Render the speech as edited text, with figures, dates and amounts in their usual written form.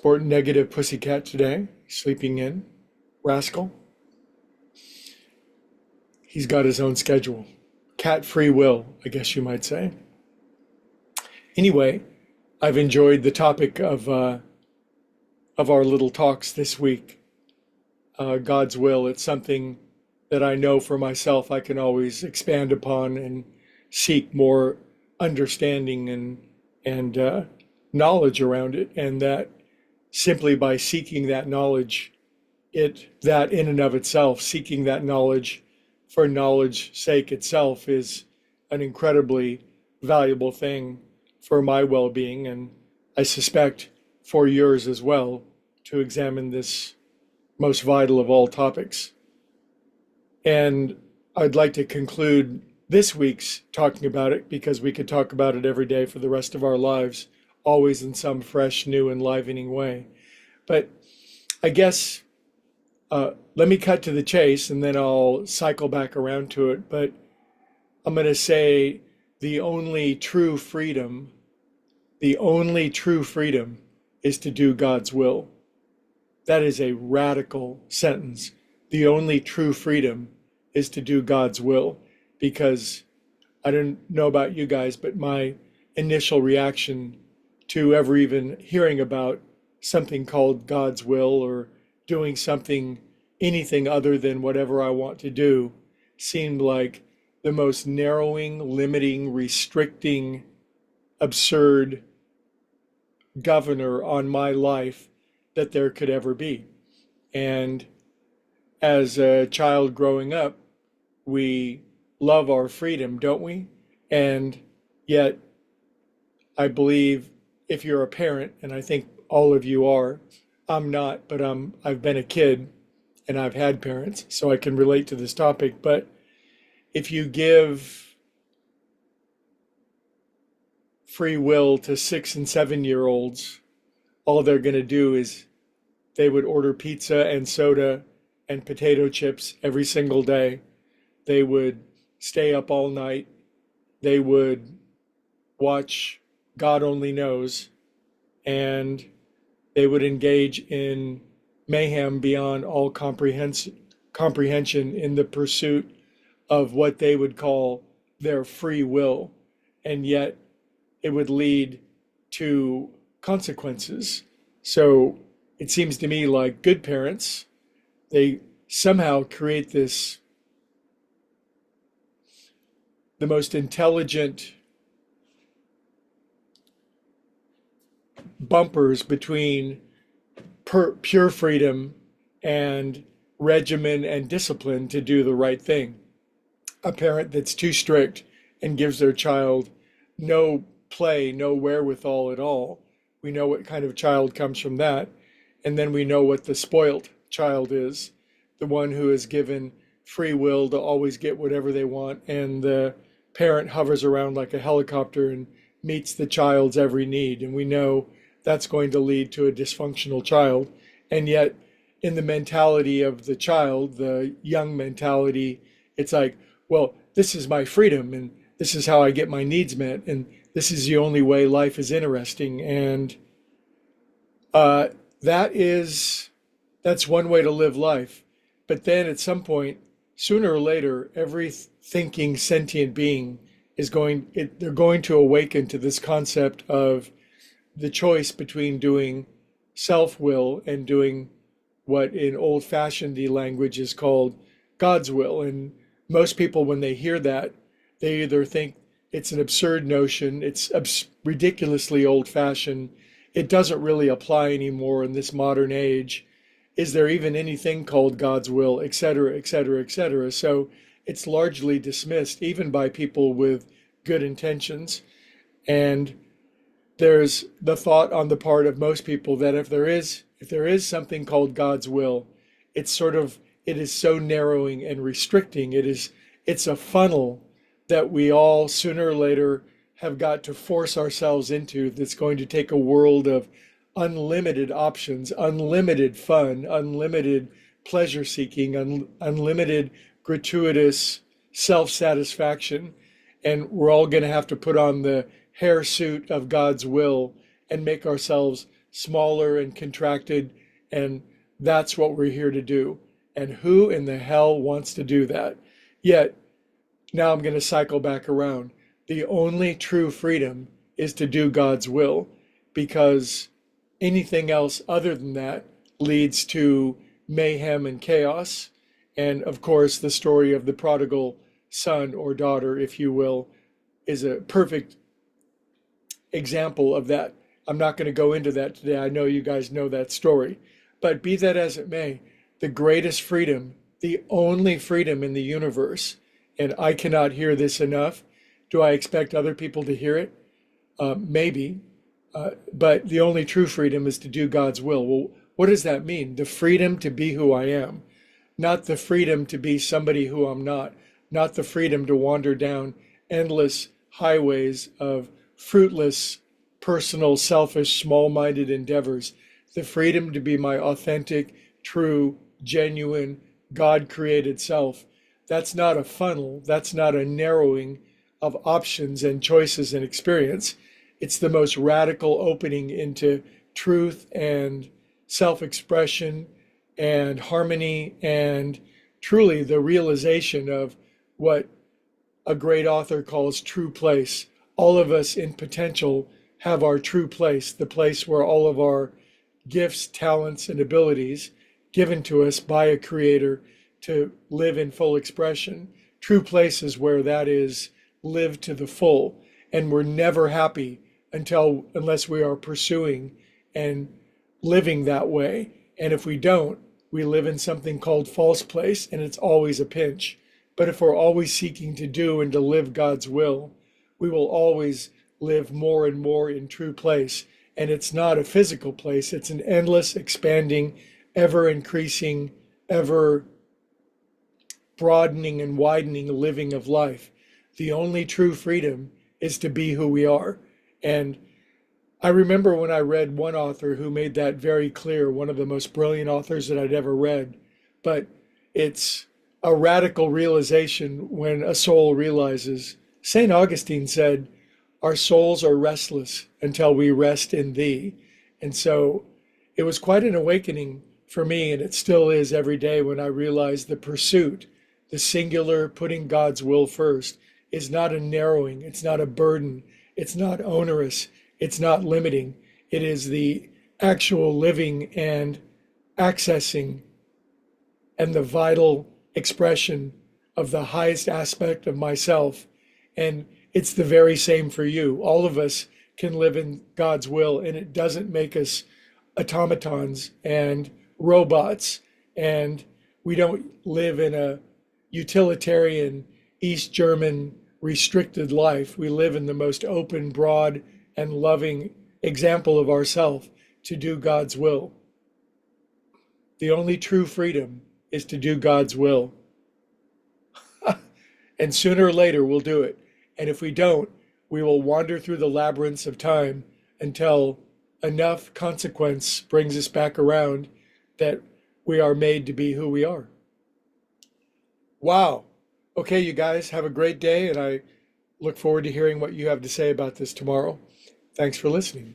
Sporting negative pussycat today, sleeping in, rascal. He's got his own schedule. Cat free will, I guess you might say. Anyway, I've enjoyed the topic of our little talks this week. God's will. It's something that I know for myself I can always expand upon and seek more understanding and knowledge around it, and that simply by seeking that knowledge, that in and of itself, seeking that knowledge for knowledge's sake itself is an incredibly valuable thing for my well-being, and I suspect for yours as well, to examine this most vital of all topics. And I'd like to conclude this week's talking about it, because we could talk about it every day for the rest of our lives, always in some fresh, new, enlivening way. But I guess let me cut to the chase and then I'll cycle back around to it. But I'm going to say the only true freedom is to do God's will. That is a radical sentence. The only true freedom is to do God's will, because I don't know about you guys, but my initial reaction to ever even hearing about something called God's will, or doing something, anything other than whatever I want to do, seemed like the most narrowing, limiting, restricting, absurd governor on my life that there could ever be. And as a child growing up, we love our freedom, don't we? And yet, I believe if you're a parent, and I think all of you are, I'm not, but I've been a kid and I've had parents, so I can relate to this topic. But if you give free will to 6 and 7-year-olds, all they're going to do is they would order pizza and soda and potato chips every single day. They would stay up all night. They would watch God Only Knows, and they would engage in mayhem beyond all comprehension in the pursuit of what they would call their free will. And yet it would lead to consequences. So it seems to me like good parents, they somehow create the most intelligent bumpers between pure freedom and regimen and discipline to do the right thing. A parent that's too strict and gives their child no play, no wherewithal at all, we know what kind of child comes from that. And then we know what the spoilt child is, the one who is given free will to always get whatever they want, and the parent hovers around like a helicopter and meets the child's every need. And we know that's going to lead to a dysfunctional child. And yet, in the mentality of the child, the young mentality, it's like, well, this is my freedom, and this is how I get my needs met, and this is the only way life is interesting. And that's one way to live life. But then at some point, sooner or later, every thinking sentient being they're going to awaken to this concept of the choice between doing self-will and doing what in old-fashioned language is called God's will. And most people, when they hear that, they either think it's an absurd notion, it's ridiculously old-fashioned, it doesn't really apply anymore in this modern age. Is there even anything called God's will, et cetera, et cetera, et cetera? So it's largely dismissed, even by people with good intentions. And there's the thought on the part of most people that if there is something called God's will, it is so narrowing and restricting. It's a funnel that we all sooner or later have got to force ourselves into, that's going to take a world of unlimited options, unlimited fun, unlimited pleasure seeking, unlimited gratuitous self-satisfaction. And we're all going to have to put on the hair suit of God's will and make ourselves smaller and contracted, and that's what we're here to do. And who in the hell wants to do that? Yet, now I'm going to cycle back around. The only true freedom is to do God's will, because anything else other than that leads to mayhem and chaos. And of course, the story of the prodigal son or daughter, if you will, is a perfect example of that. I'm not going to go into that today. I know you guys know that story. But be that as it may, the greatest freedom, the only freedom in the universe, and I cannot hear this enough. Do I expect other people to hear it? Maybe. But the only true freedom is to do God's will. Well, what does that mean? The freedom to be who I am, not the freedom to be somebody who I'm not the freedom to wander down endless highways of fruitless, personal, selfish, small-minded endeavors, the freedom to be my authentic, true, genuine, God-created self. That's not a funnel. That's not a narrowing of options and choices and experience. It's the most radical opening into truth and self-expression and harmony, and truly the realization of what a great author calls true place. All of us in potential have our true place, the place where all of our gifts, talents, and abilities given to us by a creator to live in full expression. True places where that is lived to the full. And we're never happy unless we are pursuing and living that way. And if we don't, we live in something called false place, and it's always a pinch. But if we're always seeking to do and to live God's will, we will always live more and more in true place. And it's not a physical place, it's an endless, expanding, ever increasing, ever broadening and widening living of life. The only true freedom is to be who we are. And I remember when I read one author who made that very clear, one of the most brilliant authors that I'd ever read. But it's a radical realization when a soul realizes. St. Augustine said, our souls are restless until we rest in thee. And so it was quite an awakening for me, and it still is every day when I realize the pursuit, the singular, putting God's will first, is not a narrowing, it's not a burden, it's not onerous, it's not limiting. It is the actual living and accessing and the vital expression of the highest aspect of myself. And it's the very same for you. All of us can live in God's will, and it doesn't make us automatons and robots. And we don't live in a utilitarian East German restricted life. We live in the most open, broad, and loving example of ourselves to do God's will. The only true freedom is to do God's will. And sooner or later, we'll do it. And if we don't, we will wander through the labyrinths of time until enough consequence brings us back around that we are made to be who we are. Wow. Okay, you guys, have a great day, and I look forward to hearing what you have to say about this tomorrow. Thanks for listening.